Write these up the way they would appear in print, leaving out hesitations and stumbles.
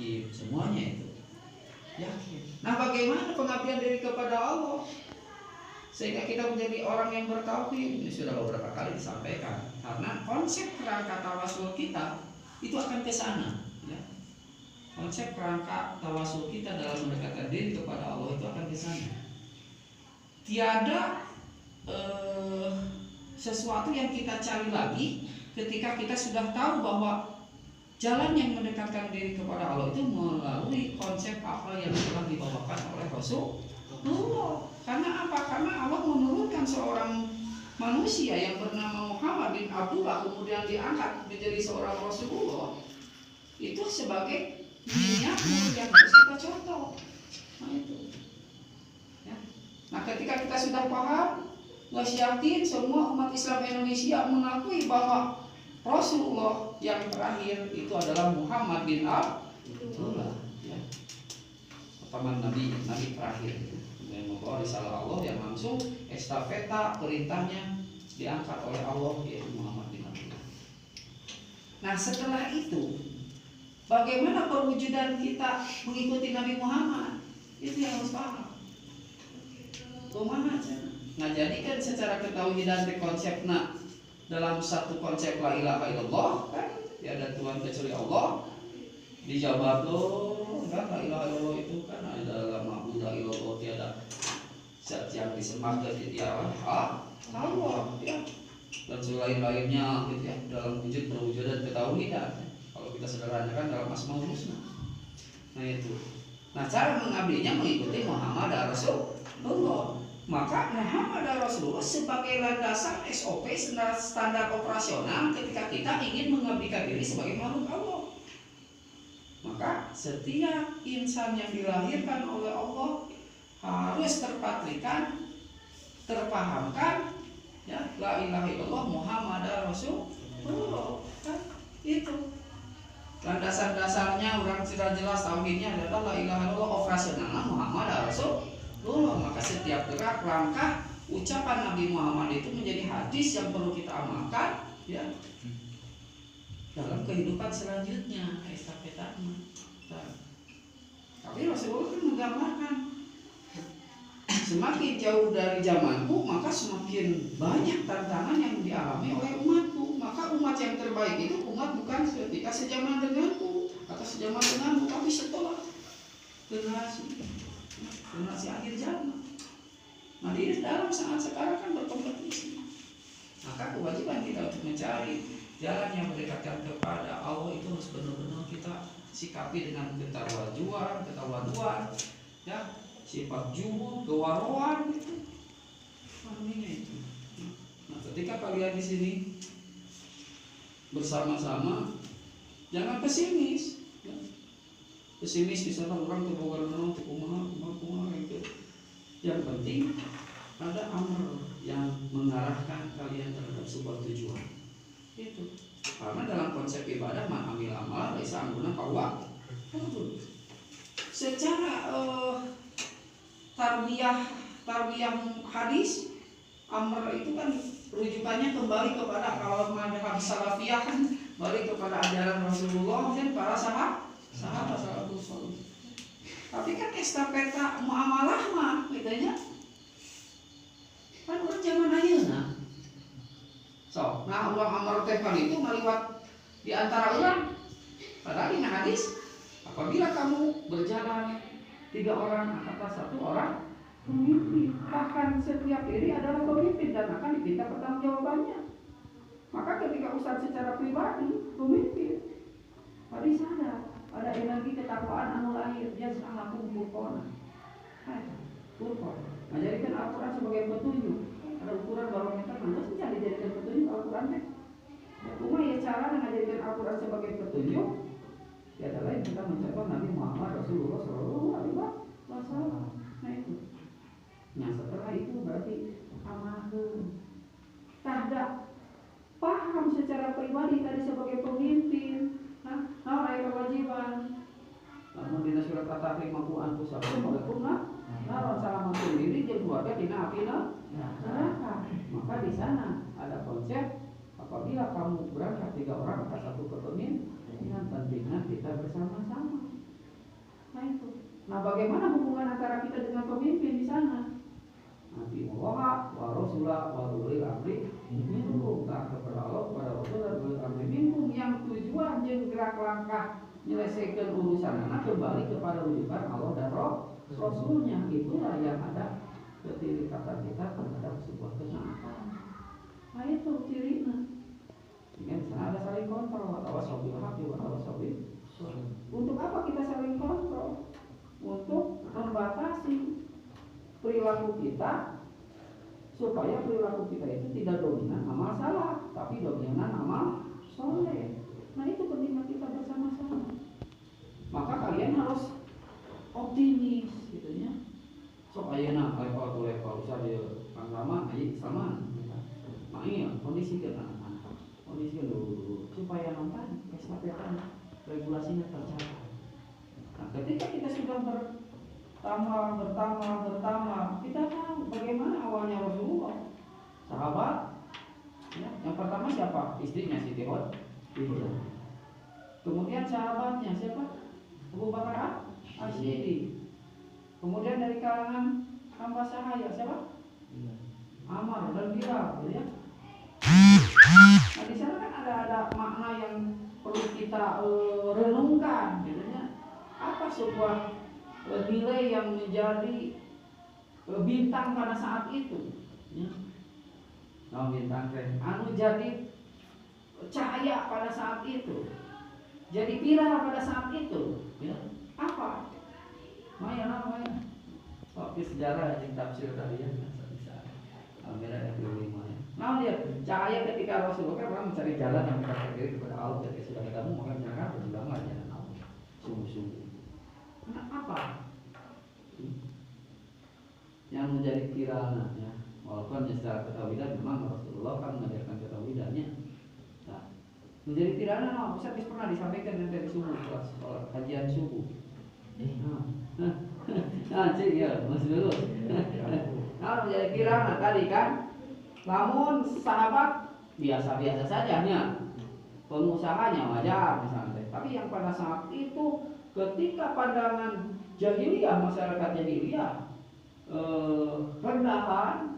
wajib, semuanya itu yakin. Nah, bagaimana pengabdian diri kepada Allah sehingga kita menjadi orang yang bertauhid? Ini sudah beberapa kali disampaikan. Karena konsep kerangka tawasul kita itu akan ke sana, ya. Konsep kerangka tawasul kita dalam mendekatkan diri kepada Allah itu akan ke sana. Tiada sesuatu yang kita cari lagi ketika kita sudah tahu bahwa jalan yang mendekatkan diri kepada Allah itu melalui konsep apa yang telah dibawakan oleh Rasulullah. Karena apa? Karena Allah menurunkan seorang manusia yang bernama Muhammad bin Abdullah, kemudian diangkat menjadi seorang Rasulullah, itu sebagai minyak yang harus kita contoh. Nah itu, ya. Nah ketika kita sudah paham, yakin semua umat Islam Indonesia mengakui bahwa Rasulullah yang terakhir itu adalah Muhammad bin Abdullah, ya. Paman Nabi terakhir yang membawa risalah Allah, yang langsung estafeta perintahnya diangkat oleh Allah, yaitu Muhammad bin Abdullah. Nah setelah itu, bagaimana perwujudan kita mengikuti Nabi Muhammad? Itu yang harus paham. Kumaha aja. Nah jadi kan secara ketauhidan konsepnya dalam satu konsep la ilaha illallah, kan tiada Tuhan kecuali Allah, dijawab loh, enggak, la ilaha illallah itu kan adalah ma'budu illallah, tiada zat yang disembah kecuali Allah, ya. Dan selain-lainnya gitu ya, dalam wujud perwujudan ketauhidan. Kalau kita sederhanakan dalam Asmaul Husna. Nah itu. Nah cara mengabdinya mengikuti Muhammad Rasulullah. Maka Muhammad Rasulullah sebagai landasan SOP, standar operasional ketika kita ingin mengabdikan diri sebagai makhluk Allah. Maka setiap insan yang dilahirkan oleh Allah harus terpatrikan, terpahamkan, ya, la ilaha illallah Muhammad Rasulullah. Kan itu landasan-dasarnya, orang sudah jelas tauhidnya adalah la ilaha illallah, operasionalnya Muhammad Rasulullah. Maka setiap gerak, langkah, ucapan Nabi Muhammad itu menjadi hadis yang perlu kita amalkan, ya, dalam kehidupan selanjutnya, estafetanya. Tapi Rasulullah kan menggambarkan, semakin jauh dari zamanku, maka semakin banyak tantangan yang dialami oleh umatku. Maka umat yang terbaik itu umat bukan ketika sejaman denganku atau sejaman denganmu, tapi setelah generasi akhir zaman. Nah di dalam saat sekarang kan berkompetisi. Maka kewajiban kita untuk mencari jalan yang mendekatkan kepada Allah itu harus benar-benar kita sikapi dengan ketawaduan, ya, sifat juhud, kewaroan itu. Artinya itu. Nah ketika kalian di sini bersama-sama, jangan pesimis. Ya. Pesimis misalnya orang terbawa-bawa kumaha itu. Yang penting ada amr yang mengarahkan kalian terhadap sebuah tujuan. Itu. Karena dalam konsep ibadah man amil amal laisa amruna fahuwa. Secara tarbiyah hadis, amr itu kan rujukannya kembali kepada, kalau madhab salafiyah kan balik kepada ajaran Rasulullah dan para sahabat salafus salih. Tapi kan estafeta muamalah mah bedanya kan orang zaman ayeuna. So, nah ulang amar teh kan itu meliwat di antara orang. Padahal ini hadis, apabila kamu berjalan 3 orang atas 1 orang pemimpin, bahkan setiap diri adalah pemimpin dan akan diminta pertanggungjawabannya. Maka ketika Ustaz secara pribadi pemimpin, tadi sadar ada energi ketakwaan anu lahir, dia sangat furqana. Furqan. Menjadikan Al-Quran sebagai petunjuk. Ada ukuran barometer, harus bisa dijadikan petunjuk Al-Quran teh. Cuma ya cara menjadikan Al-Quran sebagai petunjuk, ya adalah kita mencontoh Nabi Muhammad Rasulullah SAW. Nah itu. Nah setelah itu berarti amalkan. Tahdak paham secara pribadi tadi sebagai pemimpin. Nah, kewajiban. Namun dina surat At-Tahrim mampu anfusakum walakumna naron salamatun diri jeung keluarga dina apina neraka. Maka di sana ada konsep apabila kamu berangkat 3 orang atas 1 kepemimpinan, pentingnya kita bersama-sama. Nah, bagaimana hubungan antara kita dengan pemimpin di sana? Nabi Allah wa Rasulullah wa ulil amri minkum, kepada Allah, kepada Rasul dan ulil amri minkum, yang tujuan jeung gerak langkah menyelesaikan urusan anak kembali kepada rujukan Allah dan Rasulnya. Itulah yang ada ketirikatan kita terhadap sebuah kesunahan. Nah, itu cirinya. Dengan sana ada saling kontrol, atau sabil haqi atau sabil. Untuk apa kita saling kontrol? Untuk membatasi perilaku kita, supaya perilaku kita itu tidak dominan amal salah, tapi dominan amal soleh. Nah, itu pentingnya kita bersama-sama. Maka kalian harus optimis, gitu ya. So ayeuna level to level usah dia lama aja sama. Makanya kondisikan anak-anak, kondisikan dulu supaya nonton estafetan regulasinya tercapai. Nah, ketika kita sudah bertambah, kita tahu bagaimana awalnya Rasulullah, sahabat. Ya, yang pertama siapa? Istrinya Siti Khadijah. Kemudian sahabatnya siapa? Abu Bakar As-Siddiq. Kemudian dari kalangan hamba sahaya siapa? Ammar dan Bilal, gitu ya. Nah, di sana kan ada makna yang perlu kita renungkan, gitu ya. Apa sebuah nilai yang menjadi bintang pada saat itu, ya. Nah, bintang anu jadi cahaya pada saat itu, jadi viral pada saat itu, ya. Apa? Maya namanya. Tapi sejarah yang tafsir tadi ya bisa. Al-Maidah ayat 25 ya. Nah, dia cahaya ketika Rasulullah kan mencari jalan yang mendekat diri kepada Allah. Ketika sudah ketemu maka menyerahkan perjuangan jalan Allah. Sungguh-sungguh. Nah, apa? Yang menjadi viralnya, ya. Walaupun secara ketawidan memang Rasulullah kan mengajarkan ketawidannya. Nah, menjadi viralnya, no, Ustaz pernah disampaikan dari subuh, sholat kajian subuh. Nah, cik ya, masih dulu. Nah, menjadi viral tadi kan. Namun sahabat biasa-biasa saja, ya. Pengusahanya wajar misalnya. Tapi yang pada saat itu ketika pandangan jahiliyah, masyarakat jahiliyah rendahan,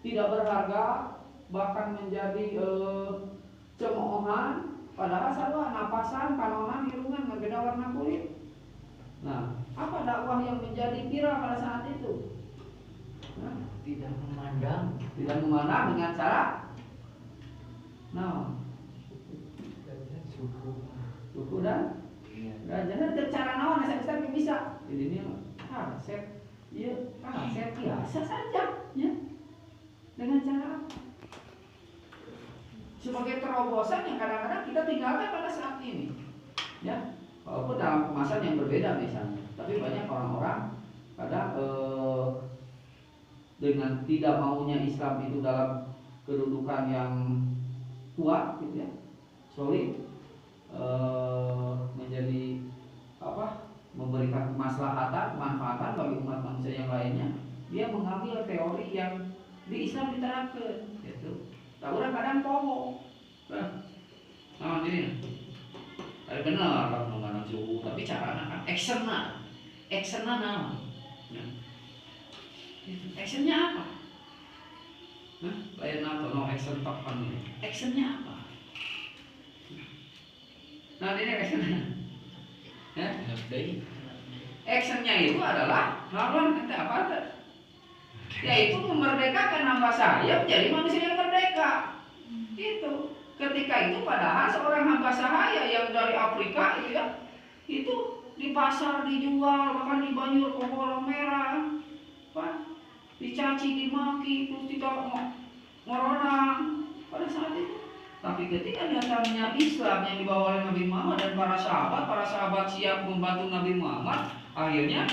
tidak berharga, bahkan menjadi cemoohan, padahal sarua napasan, kanonan, irungan, berbeda warna kulit. Nah, apa dakwah yang menjadi viral pada saat itu? Nah, tidak memandang dengan cara suku dan jangan cara naon saya bisa. Ini set biasa saja, ya. Dengan cara sebagai terobosan yang kadang-kadang kita tinggalkan pada saat ini, ya. Walaupun dalam kemasan yang berbeda misalnya, tapi banyak orang-orang kadang dengan tidak maunya Islam itu dalam kedudukan yang kuat, gitu ya, solid, menjadi memberikan kemaslahatan, kemanfaatan bagi umat manusia yang lainnya. Dia mengambil teori yang di Islam diterapkan, gitu. Tak orang kadang pomo, nah ini. Tapi benar lah mengenai suhu, tapi caranya kan actionnya nama, ya. Actionnya apa? Lain atau no action tapan ini, actionnya apa? Nah ini actionnya, ya. Actionnya itu adalah lawan kita apa? Yaitu memerdekakan hamba saya menjadi manusia yang merdeka. Itu. Ketika itu padahal seorang hamba sahaya yang dari Afrika itu, ya, itu di pasar dijual, bahkan di Banyur Kobolang merah, dicaci, dimaki, terus tidak ngoronang pada saat itu. Tapi ketika datangnya Islam yang dibawa oleh Nabi Muhammad dan para sahabat siap membantu Nabi Muhammad, akhirnya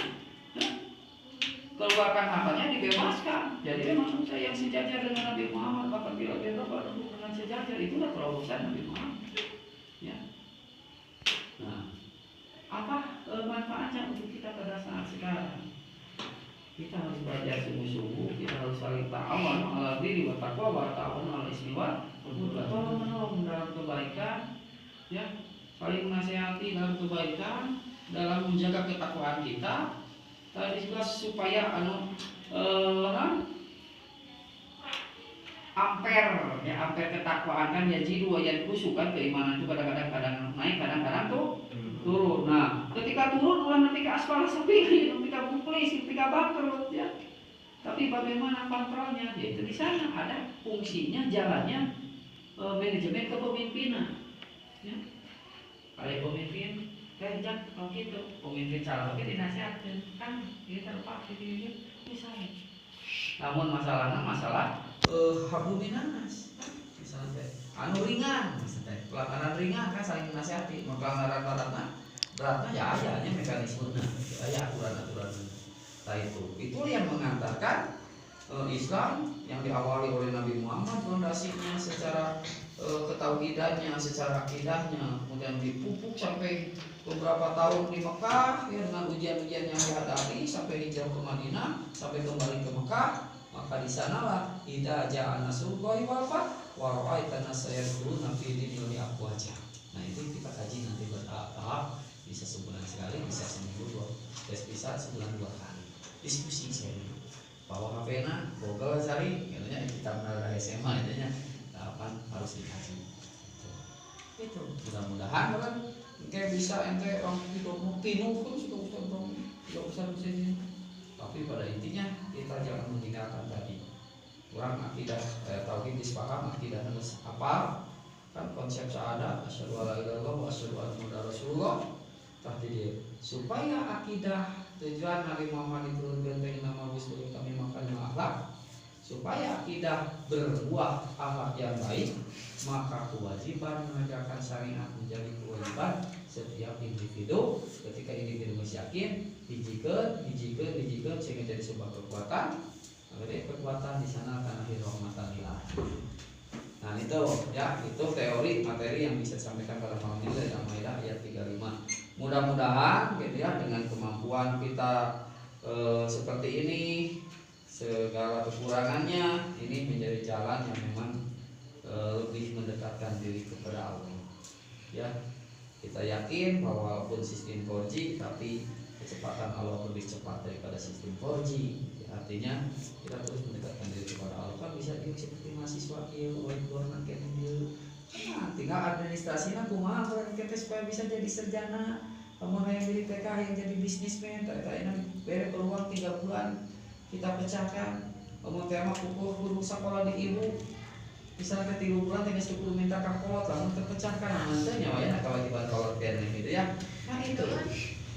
keluarkan hartanya, dibebaskan. Jadi memang saya yang sejajar dengan Nabi Muhammad, bahkan bila dengan sejajar, itulah terobosan Nabi Muhammad, ya. Nah, apa manfaatnya untuk kita pada saat sekarang? Kita harus belajar sungguh-sungguh, kita harus saling ta'awun 'alal birri wat taqwa wa ta'awun 'alal ismi wal udwan. Tolong menolong dalam kebaikan, ya, saling menasihati dalam kebaikan, dalam menjaga ketakwaan kita tadi juga supaya ampere ketakwaan kan ya jidu yang kusuk kan, keimanan itu kadang-kadang naik, kadang-kadang tuh turun. Nah, ketika turun bukan ketika asfal sapi, ketika buklis, ketika bangkrut ya. Tapi bagaimana kontrolnya? Yaitu di sana ada fungsinya, jalannya manajemen kepemimpinan. Ya. Kayak pemimpin kerja kalau gitu, pemimpin calon oke dinasihatkan kan kita terpakai gitu misalnya. Namun masalah habu minanas misalnya anu ringan misalnya pelanggaran ringan kan saling menasihati, pelanggaran beratnya ya hanya mekanismenya ya aturan-aturan. Nah itu yang mengantarkan Islam yang diawali oleh Nabi Muhammad fondasinya secara ketauhidannya, secara akidahnya, kemudian dipupuk sampai beberapa tahun di Mekah ya, dengan ujian-ujian yang dihadapi sampai hijrah ke Madinah, sampai kembali ke Mekah. Maka di sanalah idza ja'a nasrullahi wal fath wa ra'aitan nasa yadkhuluna fi dinillahi afwaja. Nah itu kita kaji nanti bertahap, bisa sebulan sekali, bisa seminggu bisa sebulan 2 kali. Diskusi saya bawa HP-na, Google cari, katanya kita benar SMA katanya, kapan harus dikaji. Itu mudah-mudahan kan kayak bisa ente orang pinu pun sudah tidak usah di sini. Tapi pada intinya kita jangan meninggalkan tadi. Kurang akidah tauhid disepaham, akidah harus apa? Kan konsep syahadat asyhadu alla ilaha illallah wa asyhadu anna muhammadar rasulullah. Tadi supaya akidah tujuan Nabi Muhammad diturunkan ke nama Rasul kami makan akhlak, supaya akidah berbuah akhlak yang baik, maka kewajiban menegakkan syariat menjadi kewajiban setiap individu. Ketika individu masih yakin, dijikeun sehingga jadi sebuah kekuatan. Jadi kekuatan di sana karena rahmatan lil alamin. Nah itu ya, itu teori materi yang bisa disampaikan pada malam ini dari Al-Maidah ayat 35. Mudah-mudahan gitu ya, dengan kemampuan kita seperti ini, segala kekurangannya ini menjadi jalan yang memang lebih mendekatkan diri kepada Allah. Ya, kita yakin bahwa walaupun sistem 4G tapi kecepatan Allah lebih cepat daripada sistem 4G. Artinya kita terus mendekatkan diri kepada Allah. Kan bisa dia seperti mahasiswa kieu whiteboard nang kene dieu. Nah, tinggal administrasinya kumaha berarti kita supaya bisa jadi sarjana. Kamu yang jadi TK yang jadi bisnismen, tak bere peluang 3 bulan kita pecahkan. Kamu tema pukul guru sekolah di ibu. Misalnya 3 bulan tinggal 10 minta kakot, lalu terpecahkan. Nanti nyawanya kewajiban kolot gitu ya. Nah itu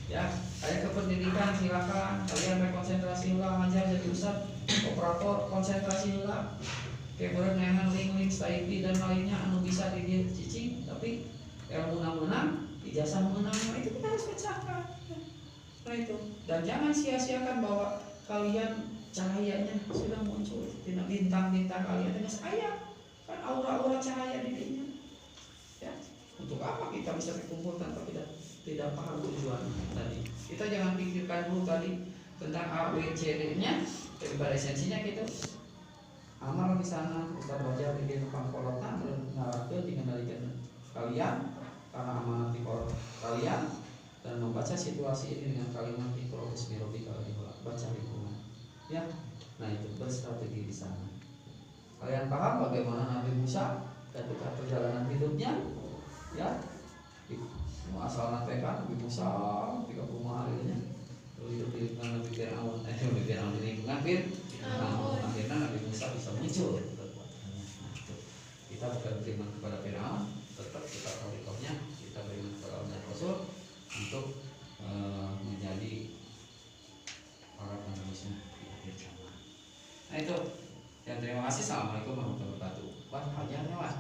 ya, kalian ke pendidikan silakan, kalian berkonsentrasi ulang aja jadi ustad, operator konsentrasi ulang. Kayak berenangan link stipend dan lainnya anu bisa cicing, tapi ilmu menang, ijazah menang, itu kita harus pecahkan. Nah itu, dan jangan sia-siakan bahwa kalian cahayanya sudah muncul, tidak bintang-bintang kalian dengan saya, kan aura-aura cahaya dirinya. Ya, untuk apa kita bisa dikumpulkan tapi tidak paham tujuan tadi. Kita jangan pikirkan dulu tadi tentang A, B, C, D-nya, daripada esensinya gitu. Amal di sana kita baca di depan kolotan dan ngarapkan dikendalikan kalian karena amanat di kolot kalian dan membaca situasi ini dengan kalimat Iqra bismi rabbikal ladzi khalaq, baca lingkungan. Ya, nah itu berstrategi di sana. Kalian paham bagaimana Nabi Musa ketika perjalanan hidupnya, ya? Asal nanti kan Nabi Musa 30 hari nya hidup dengan Nabi Fir'aun di lingkungan akhirnya Nabi Musa bisa muncul kekuatannya. Nah, itu. Kita bukan beriman kepada Fir'aun, tetap kita tauhidnya, kita beriman kepada Allah dan Rasul untuk menjadi para penerusnya di akhir zaman. Nah itu. Dan terima kasih. Assalamualaikum warahmatullahi wabarakatuh. Wah, panjangnya Mas.